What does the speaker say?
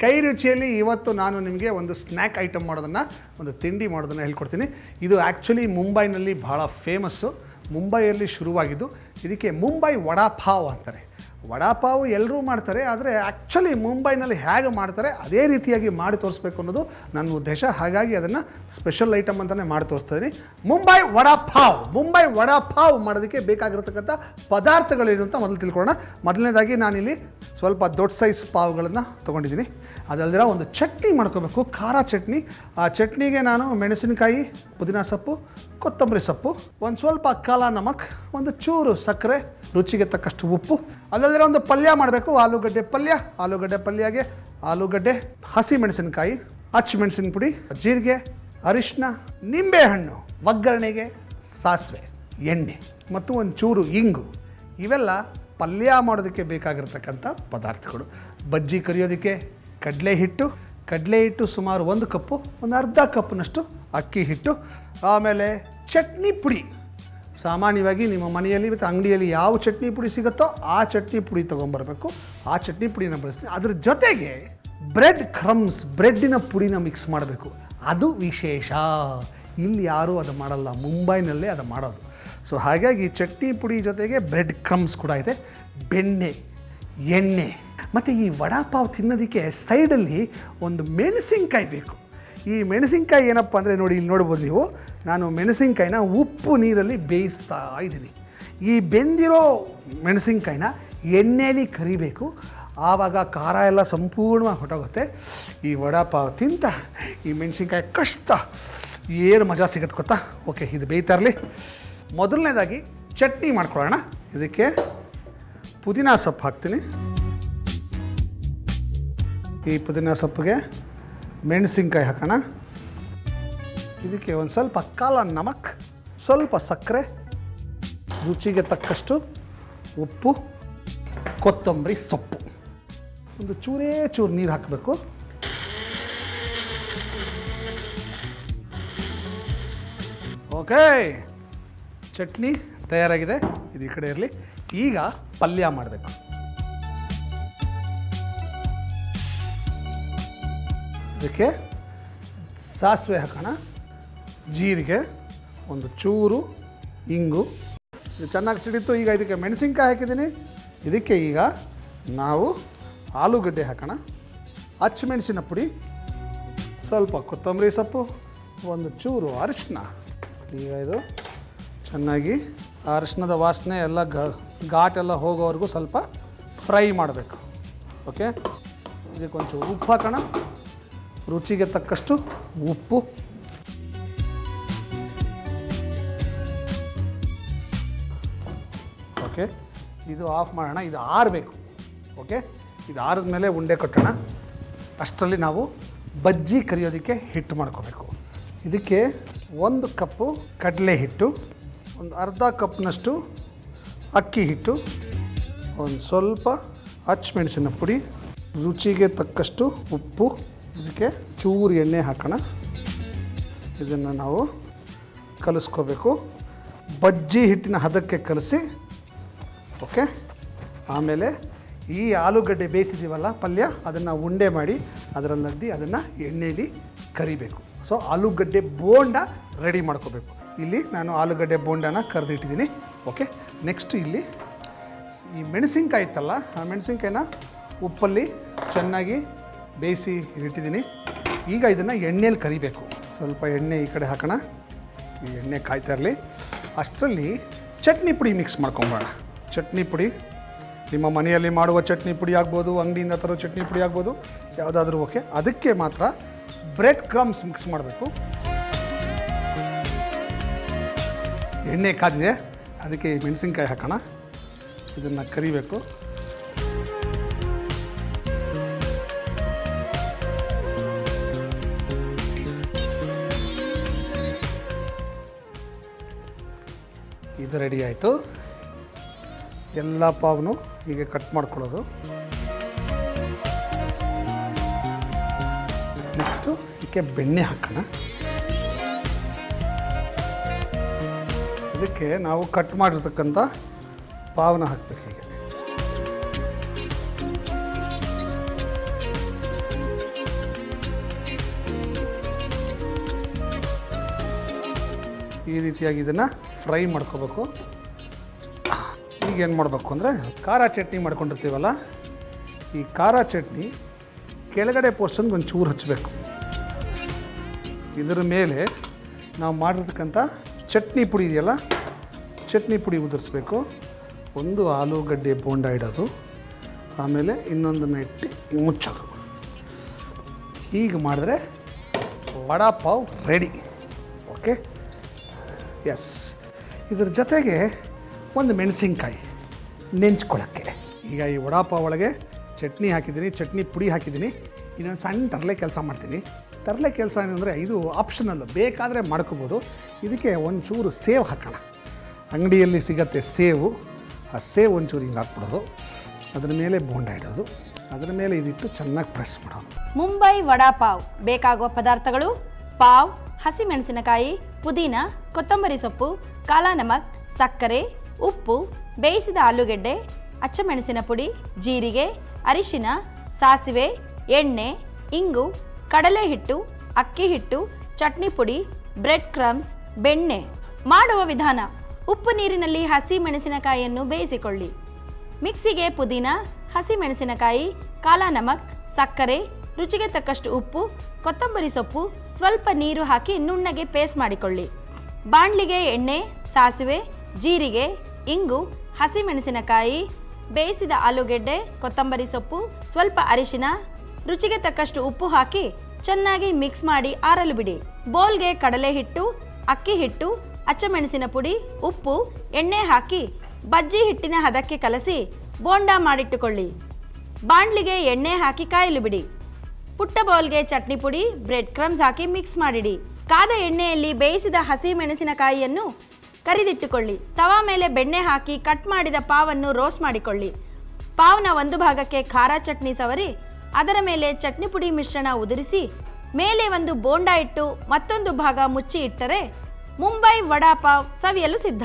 ಕೈ ರುಚಿಯಲ್ಲಿ ಇವತ್ತು ನಾನು ನಿಮಗೆ ಒಂದು ಸ್ನ್ಯಾಕ್ ಐಟಮ್ ಮಾಡೋದನ್ನು, ಒಂದು ತಿಂಡಿ ಮಾಡೋದನ್ನು ಹೇಳ್ಕೊಡ್ತೀನಿ. ಇದು ಆ್ಯಕ್ಚುಲಿ ಮುಂಬೈನಲ್ಲಿ ಭಾಳ ಫೇಮಸ್ಸು. ಮುಂಬೈಯಲ್ಲಿ ಶುರುವಾಗಿದ್ದು. ಇದಕ್ಕೆ ಮುಂಬೈ ವಡಾಪಾವ್ ಅಂತಾರೆ. ವಡಾಪಾವ್ ಎಲ್ಲರೂ ಮಾಡ್ತಾರೆ, ಆದರೆ ಆ್ಯಕ್ಚುಲಿ ಮುಂಬೈನಲ್ಲಿ ಹೇಗೆ ಮಾಡ್ತಾರೆ ಅದೇ ರೀತಿಯಾಗಿ ಮಾಡಿ ತೋರಿಸ್ಬೇಕು ಅನ್ನೋದು ನನ್ನ ಉದ್ದೇಶ. ಹಾಗಾಗಿ ಅದನ್ನು ಸ್ಪೆಷಲ್ ಐಟಮ್ ಅಂತಲೇ ಮಾಡಿ ತೋರಿಸ್ತಾ ಇದ್ದೀನಿ. ಮುಂಬೈ ವಡಾಪಾವ್ ಮಾಡೋದಕ್ಕೆ ಬೇಕಾಗಿರತಕ್ಕಂಥ ಪದಾರ್ಥಗಳೇನು ಅಂತ ಮೊದಲು ತಿಳ್ಕೊಳ್ಳೋಣ. ಮೊದಲನೇದಾಗಿ ನಾನಿಲ್ಲಿ ಸ್ವಲ್ಪ ದೊಡ್ಡ ಸೈಜ್ ಪಾವ್ಗಳನ್ನು ತೊಗೊಂಡಿದ್ದೀನಿ. ಅದಲ್ದಿರ ಒಂದು ಚಟ್ನಿ ಮಾಡ್ಕೋಬೇಕು, ಖಾರ ಚಟ್ನಿ. ಆ ಚಟ್ನಿಗೆ ನಾನು ಮೆಣಸಿನಕಾಯಿ, ಪುದೀನ ಸೊಪ್ಪು, ಕೊತ್ತಂಬರಿ ಸೊಪ್ಪು, ಒಂದು ಸ್ವಲ್ಪ ಕಾಲಾ ನಮಕ್, ಒಂದು ಚೂರು ಸಕ್ಕರೆ, ರುಚಿಗೆ ತಕ್ಕಷ್ಟು ಉಪ್ಪು. ಅದಲ್ಲದೆ ಒಂದು ಪಲ್ಯ ಮಾಡಬೇಕು, ಆಲೂಗಡ್ಡೆ ಪಲ್ಯಗೆ ಆಲೂಗಡ್ಡೆ, ಹಸಿ ಮೆಣಸಿನಕಾಯಿ, ಮೆಣಸಿನ ಪುಡಿ, ಜೀರಿಗೆ, ಅರಿಶಿನ, ನಿಂಬೆಹಣ್ಣು, ಒಗ್ಗರಣೆಗೆ ಸಾಸಿವೆ, ಎಣ್ಣೆ ಮತ್ತು ಒಂದು ಚೂರು ಇಂಗು. ಇವೆಲ್ಲ ಪಲ್ಯ ಮಾಡೋದಕ್ಕೆ ಬೇಕಾಗಿರ್ತಕ್ಕಂಥ ಪದಾರ್ಥಗಳು. ಬಜ್ಜಿ ಕರಿಯೋದಕ್ಕೆ ಕಡಲೆ ಹಿಟ್ಟು ಸುಮಾರು 1 ಕಪ್ಪು, ಒಂದು ಅರ್ಧ ಕಪ್ನಷ್ಟು ಅಕ್ಕಿ ಹಿಟ್ಟು. ಆಮೇಲೆ ಚಟ್ನಿ ಪುಡಿ, ಸಾಮಾನ್ಯವಾಗಿ ನಿಮ್ಮ ಮನೆಯಲ್ಲಿ ಮತ್ತು ಅಂಗಡಿಯಲ್ಲಿ ಯಾವ ಚಟ್ನಿ ಪುಡಿ ಸಿಗುತ್ತೋ ಆ ಚಟ್ನಿ ಪುಡಿ ತೊಗೊಂಬರ್ಬೇಕು. ಆ ಚಟ್ನಿ ಪುಡಿನ ಬಳಸ್ತೀನಿ. ಅದ್ರ ಜೊತೆಗೆ ಬ್ರೆಡ್ಡಿನ ಪುಡಿನ ಮಿಕ್ಸ್ ಮಾಡಬೇಕು. ಅದು ವಿಶೇಷ. ಇಲ್ಲಿ ಯಾರೂ ಅದು ಮಾಡಲ್ಲ, ಮುಂಬೈನಲ್ಲೇ ಅದು ಮಾಡೋದು. ಸೊ ಹಾಗಾಗಿ ಚಟ್ನಿ ಪುಡಿ ಜೊತೆಗೆ ಬ್ರೆಡ್ ಕ್ರಮ್ಸ್ ಕೂಡ ಇದೆ, ಬೆಣ್ಣೆ, ಎಣ್ಣೆ. ಮತ್ತು ಈ ವಡಾಪಾವ್ ತಿನ್ನೋದಕ್ಕೆ ಸೈಡಲ್ಲಿ ಒಂದು ಮೆಣಸಿನ್ಕಾಯಿ ಬೇಕು. ಈ ಮೆಣಸಿನ್ಕಾಯಿ ಏನಪ್ಪ ಅಂದರೆ ನೋಡಿ, ಇಲ್ಲಿ ನೋಡ್ಬೋದು ನೀವು, ನಾನು ಮೆಣಸಿನ್ಕಾಯಿನ ಉಪ್ಪು ನೀರಲ್ಲಿ ಬೇಯಿಸ್ತಾ ಇದ್ದೀನಿ. ಈ ಬೆಂದಿರೋ ಮೆಣಸಿನ್ಕಾಯಿನ ಎಣ್ಣೆಯಲ್ಲಿ ಕರಿಬೇಕು. ಆವಾಗ ಖಾರ ಎಲ್ಲ ಸಂಪೂರ್ಣವಾಗಿ ಹೊಟ್ಟೋಗುತ್ತೆ. ಈ ವಡಾಪಾವ್ ತಿಂತ ಈ ಮೆಣಸಿನ್ಕಾಯಿ ಕಷ್ಟ ಏನು ಮಜಾ ಸಿಗುತ್ತೆ ಗೊತ್ತಾ. ಓಕೆ, ಇದು ಬೇಯ್ತಾ ಇರಲಿ. ಮೊದಲನೇದಾಗಿ ಚಟ್ನಿ ಮಾಡ್ಕೊಳ್ಳೋಣ. ಇದಕ್ಕೆ ಪುದೀನ ಸೊಪ್ಪು ಹಾಕ್ತೀನಿ. ಈ ಪುದೀನ ಸೊಪ್ಪಿಗೆ ಮೆಣಸಿನ್ಕಾಯಿ ಹಾಕೋಣ. ಇದಕ್ಕೆ ಒಂದು ಸ್ವಲ್ಪ ಕಾಲಾ ನಮಕ್, ಸ್ವಲ್ಪ ಸಕ್ಕರೆ, ರುಚಿಗೆ ತಕ್ಕಷ್ಟು ಉಪ್ಪು, ಕೊತ್ತಂಬರಿ ಸೊಪ್ಪು, ಒಂದು ಚೂರು ನೀರು ಹಾಕಬೇಕು. ಓಕೆ, ಚಟ್ನಿ ತಯಾರಾಗಿದೆ. ಇದು ಈ ಕಡೆ ಇರಲಿ. ಈಗ ಪಲ್ಯ ಮಾಡಬೇಕು. ಇದಕ್ಕೆ ಸಾಸಿವೆ ಹಾಕೋಣ, ಜೀರಿಗೆ, ಒಂದು ಚೂರು ಇಂಗು. ಇದು ಚೆನ್ನಾಗಿ ಸಿಡಿತು. ಈಗ ಇದಕ್ಕೆ ಮೆಣಸಿನ್ಕಾಯಿ ಹಾಕಿದ್ದೀನಿ. ಇದಕ್ಕೆ ಈಗ ನಾವು ಆಲೂಗಡ್ಡೆ ಹಾಕೋಣ, ಮೆಣಸಿನ ಪುಡಿ, ಸ್ವಲ್ಪ ಕೊತ್ತಂಬರಿ ಸೊಪ್ಪು, ಒಂದು ಚೂರು ಅರಿಶಿನ. ಈಗ ಇದು ಚೆನ್ನಾಗಿ ಅರಿಶಿನದ ವಾಸನೆ ಎಲ್ಲ ಘಾಟೆಲ್ಲ ಹೋಗೋವರೆಗೂ ಸ್ವಲ್ಪ ಫ್ರೈ ಮಾಡಬೇಕು. ಓಕೆ, ಇದಕ್ಕೆ ಒಂಚೂರು ಉಪ್ಪು ಹಾಕೋಣ, ರುಚಿಗೆ ತಕ್ಕಷ್ಟು ಉಪ್ಪು. ಓಕೆ, ಇದು ಆಫ್ ಮಾಡೋಣ. ಇದು ಆರಬೇಕು. ಓಕೆ, ಇದು ಆರಿದ ಮೇಲೆ ಉಂಡೆ ಕಟ್ಟೋಣ. ಅಷ್ಟರಲ್ಲಿ ನಾವು ಬಜ್ಜಿ ಕರಿಯೋದಕ್ಕೆ ಹಿಟ್ಟು ಮಾಡ್ಕೋಬೇಕು. ಇದಕ್ಕೆ 1 ಕಪ್ಪು ಕಡಲೆ ಹಿಟ್ಟು, ಒಂದು ಅರ್ಧ ಕಪ್ನಷ್ಟು ಅಕ್ಕಿ ಹಿಟ್ಟು, ಒಂದು ಸ್ವಲ್ಪ ಮೆಣಸಿನ ಪುಡಿ, ರುಚಿಗೆ ತಕ್ಕಷ್ಟು ಉಪ್ಪು. ಇದಕ್ಕೆ ಚೂರು ಎಣ್ಣೆ ಹಾಕೋಣ. ಇದನ್ನು ನಾವು ಕಲಿಸ್ಕೋಬೇಕು. ಬಜ್ಜಿ ಹಿಟ್ಟಿನ ಹದಕ್ಕೆ ಕಲಸಿ. ಓಕೆ, ಆಮೇಲೆ ಈ ಆಲೂಗಡ್ಡೆ ಬೇಯಿಸಿದ್ದೀವಲ್ಲ ಪಲ್ಯ, ಅದನ್ನು ಉಂಡೆ ಮಾಡಿ ಅದರಲ್ಲದ್ದಿ ಅದನ್ನು ಎಣ್ಣೆಯಲ್ಲಿ ಕರಿಬೇಕು. ಸೊ ಆಲೂಗಡ್ಡೆ ಬೋಂಡ ರೆಡಿ ಮಾಡ್ಕೋಬೇಕು. ಇಲ್ಲಿ ನಾನು ಆಲೂಗಡ್ಡೆ ಬೋಂಡನ ಕರೆದಿಟ್ಟಿದ್ದೀನಿ. ಓಕೆ, ನೆಕ್ಸ್ಟ್ ಇಲ್ಲಿ ಈ ಮೆಣಸಿನ್ಕಾಯಿ ಇತ್ತಲ್ಲ, ಆ ಮೆಣಸಿನ್ಕಾಯಿನ ಉಪ್ಪಲ್ಲಿ ಚೆನ್ನಾಗಿ ಬೇಯಿಸಿ ಇಟ್ಟಿದ್ದೀನಿ. ಈಗ ಇದನ್ನು ಎಣ್ಣೆಯಲ್ಲಿ ಕರಿಬೇಕು. ಸ್ವಲ್ಪ ಎಣ್ಣೆ ಈ ಕಡೆ ಹಾಕೋಣ. ಈ ಎಣ್ಣೆ ಕಾಯ್ತಾ ಇರಲಿ. ಅಷ್ಟರಲ್ಲಿ ಚಟ್ನಿ ಪುಡಿ ಮಿಕ್ಸ್ ಮಾಡ್ಕೊಂಬೋಣ. ಚಟ್ನಿ ಪುಡಿ ನಿಮ್ಮ ಮನೆಯಲ್ಲಿ ಮಾಡುವ ಚಟ್ನಿ ಪುಡಿ ಆಗ್ಬೋದು, ಅಂಗಡಿಯಿಂದ ತರೋ ಚಟ್ನಿ ಪುಡಿ ಆಗ್ಬೋದು, ಯಾವುದಾದ್ರೂ ಓಕೆ. ಅದಕ್ಕೆ ಮಾತ್ರ ಬ್ರೆಡ್ ಕ್ರಮ್ಸ್ ಮಿಕ್ಸ್ ಮಾಡಬೇಕು. ಎಣ್ಣೆ ಕಾದಿದೆ, ಅದಕ್ಕೆ ಮೆಣಸಿನ್ಕಾಯಿ ಹಾಕೋಣ. ಇದನ್ನು ಕರಿಬೇಕು. ಇದು ರೆಡಿ ಆಯಿತು. ಎಲ್ಲ ಪಾವ್ನು ಹೀಗೆ ಕಟ್ ಮಾಡ್ಕೊಳ್ಳೋದು. ನೆಕ್ಸ್ಟು ಇದಕ್ಕೆ ಬೆಣ್ಣೆ ಹಾಕೋಣ. ಇದಕ್ಕೆ ನಾವು ಕಟ್ ಮಾಡಿರ್ತಕ್ಕಂಥ ಪಾವನ ಹಾಕಬೇಕು. ಹೀಗೆ ಈ ರೀತಿಯಾಗಿ ಇದನ್ನು ಫ್ರೈ ಮಾಡ್ಕೋಬೇಕು. ಈಗ ಏನು ಮಾಡಬೇಕು ಅಂದರೆ ಖಾರ ಚಟ್ನಿ ಮಾಡ್ಕೊಂಡಿರ್ತೀವಲ್ಲ, ಈ ಖಾರ ಚಟ್ನಿ ಕೆಳಗಡೆ ಪೋರ್ಷನ್ಗೆ ಒಂದು ಚೂರು ಹಚ್ಚಬೇಕು. ಇದರ ಮೇಲೆ ನಾವು ಮಾಡಿರ್ತಕ್ಕಂಥ ಚಟ್ನಿ ಪುಡಿ ಇದೆಯಲ್ಲ, ಚಟ್ನಿ ಪುಡಿ ಉದುರಿಸ್ಬೇಕು. ಒಂದು ಆಲೂಗಡ್ಡೆ ಬೋಂಡ ಇಡೋದು, ಆಮೇಲೆ ಇನ್ನೊಂದನ್ನು ಇಟ್ಟು ಮುಚ್ಚೋದು. ಹೀಗೆ ಮಾಡಿದ್ರೆ vada pav ready. Okay, yes. ಇದ್ರ ಜೊತೆಗೆ ಒಂದು ಮೆಣಸಿನ್ಕಾಯಿ ನೆಂಚ್ಕೊಳ್ಳೋಕ್ಕೆ. ಈಗ ಈ ವಡಾ ಪಾವ್ ಒಳಗೆ ಚಟ್ನಿ ಹಾಕಿದ್ದೀನಿ, ಚಟ್ನಿ ಪುಡಿ ಹಾಕಿದ್ದೀನಿ. ಇನ್ನೊಂದು ಸಣ್ಣ ತರಲೆ ಕೆಲಸ ಮಾಡ್ತೀನಿ. ತರಲೆ ಕೆಲಸ ಏನಂದರೆ ಇದು ಆಪ್ಷನಲ್, ಬೇಕಾದರೆ ಮಾಡ್ಕೋಬೋದು. ಇದಕ್ಕೆ ಒಂಚೂರು ಸೇವ್ ಹಾಕೋಣ. ಅಂಗಡಿಯಲ್ಲಿ ಸಿಗತ್ತೆ ಸೇವು, ಆ ಸೇವ್ ಒಂಚೂರು ಹಿಂಗೆ ಹಾಕ್ಬಿಡೋದು, ಅದರ ಮೇಲೆ ಬೋಂಡ ಇಡೋದು, ಅದರ ಮೇಲೆ ಇದಿಟ್ಟು ಚೆನ್ನಾಗಿ ಪ್ರೆಸ್ ಮಾಡೋದು. ಮುಂಬೈ ವಡಾ ಪಾವ್ ಬೇಕಾಗುವ ಪದಾರ್ಥಗಳು: ಪಾವ್, ಹಸಿಮೆಣಸಿನಕಾಯಿ, ಪುದೀನ, ಕೊತ್ತಂಬರಿ ಸೊಪ್ಪು, ಕಾಲಾ ನಮಕ್, ಸಕ್ಕರೆ, ಉಪ್ಪು, ಬೇಯಿಸಿದ ಆಲೂಗೆಡ್ಡೆ, ಅಚ್ಚಮೆಣಸಿನ ಪುಡಿ, ಜೀರಿಗೆ, ಅರಿಶಿನ, ಸಾಸಿವೆ, ಎಣ್ಣೆ, ಇಂಗು, ಕಡಲೆ ಹಿಟ್ಟು, ಅಕ್ಕಿ ಹಿಟ್ಟು, ಚಟ್ನಿ ಪುಡಿ, ಬ್ರೆಡ್ ಕ್ರಮ್ಸ್, ಬೆಣ್ಣೆ. ಮಾಡುವ ವಿಧಾನ: ಉಪ್ಪು ನೀರಿನಲ್ಲಿ ಹಸಿ ಮೆಣಸಿನಕಾಯಿಯನ್ನು ಬೇಯಿಸಿಕೊಳ್ಳಿ. ಮಿಕ್ಸಿಗೆ ಪುದೀನ, ಹಸಿಮೆಣಸಿನಕಾಯಿ, ಕಾಲಾ ನಮಕ್, ಸಕ್ಕರೆ, ರುಚಿಗೆ ತಕ್ಕಷ್ಟು ಉಪ್ಪು, ಕೊತ್ತಂಬರಿ ಸೊಪ್ಪು, ಸ್ವಲ್ಪ ನೀರು ಹಾಕಿ ನುಣ್ಣಗೆ ಪೇಸ್ಟ್ ಮಾಡಿಕೊಳ್ಳಿ. ಬಾಣಲಿಗೆ ಎಣ್ಣೆ, ಸಾಸಿವೆ, ಜೀರಿಗೆ, ಇಂಗು, ಹಸಿಮೆಣಸಿನಕಾಯಿ, ಬೇಯಿಸಿದ ಆಲೂಗೆಡ್ಡೆ, ಕೊತ್ತಂಬರಿ ಸೊಪ್ಪು, ಸ್ವಲ್ಪ ಅರಿಶಿನ, ರುಚಿಗೆ ತಕ್ಕಷ್ಟು ಉಪ್ಪು ಹಾಕಿ ಚೆನ್ನಾಗಿ ಮಿಕ್ಸ್ ಮಾಡಿ ಆರಲು ಬಿಡಿ. ಬೌಲ್ಗೆ ಕಡಲೆ ಹಿಟ್ಟು, ಅಕ್ಕಿ ಹಿಟ್ಟು, ಅಚ್ಚಮೆಣಸಿನ ಪುಡಿ, ಉಪ್ಪು, ಎಣ್ಣೆ ಹಾಕಿ ಬಜ್ಜಿ ಹಿಟ್ಟಿನ ಹದಕ್ಕೆ ಕಲಸಿ ಬೋಂಡ ಮಾಡಿಟ್ಟುಕೊಳ್ಳಿ. ಬಾಣಲಿಗೆ ಎಣ್ಣೆ ಹಾಕಿ ಕಾಯಲು ಬಿಡಿ. ಪುಟ್ಟ ಬೌಲ್ಗೆ ಚಟ್ನಿ ಪುಡಿ, ಬ್ರೆಡ್ ಕ್ರಮ್ಸ್ ಹಾಕಿ ಮಿಕ್ಸ್ ಮಾಡಿಡಿ. ಕಾದ ಎಣ್ಣೆಯಲ್ಲಿ ಬೇಯಿಸಿದ ಹಸಿ ಮೆಣಸಿನಕಾಯಿಯನ್ನು ಕರಿದಿಟ್ಟುಕೊಳ್ಳಿ. ತವಾ ಮೇಲೆ ಬೆಣ್ಣೆ ಹಾಕಿ ಕಟ್ ಮಾಡಿದ ಪಾವನ್ನು ರೋಸ್ಟ್ ಮಾಡಿಕೊಳ್ಳಿ. ಪಾವ್ನ ಒಂದು ಭಾಗಕ್ಕೆ ಖಾರ ಚಟ್ನಿ ಸವರಿ ಅದರ ಮೇಲೆ ಚಟ್ನಿ ಪುಡಿ ಮಿಶ್ರಣ ಉದುರಿಸಿ ಮೇಲೆ ಒಂದು ಬೋಂಡ ಇಟ್ಟು ಮತ್ತೊಂದು ಭಾಗ ಮುಚ್ಚಿ ಇಟ್ಟರೆ ಮುಂಬೈ ವಡಾ ಪಾವ್ ಸವಿಯಲು ಸಿದ್ಧ.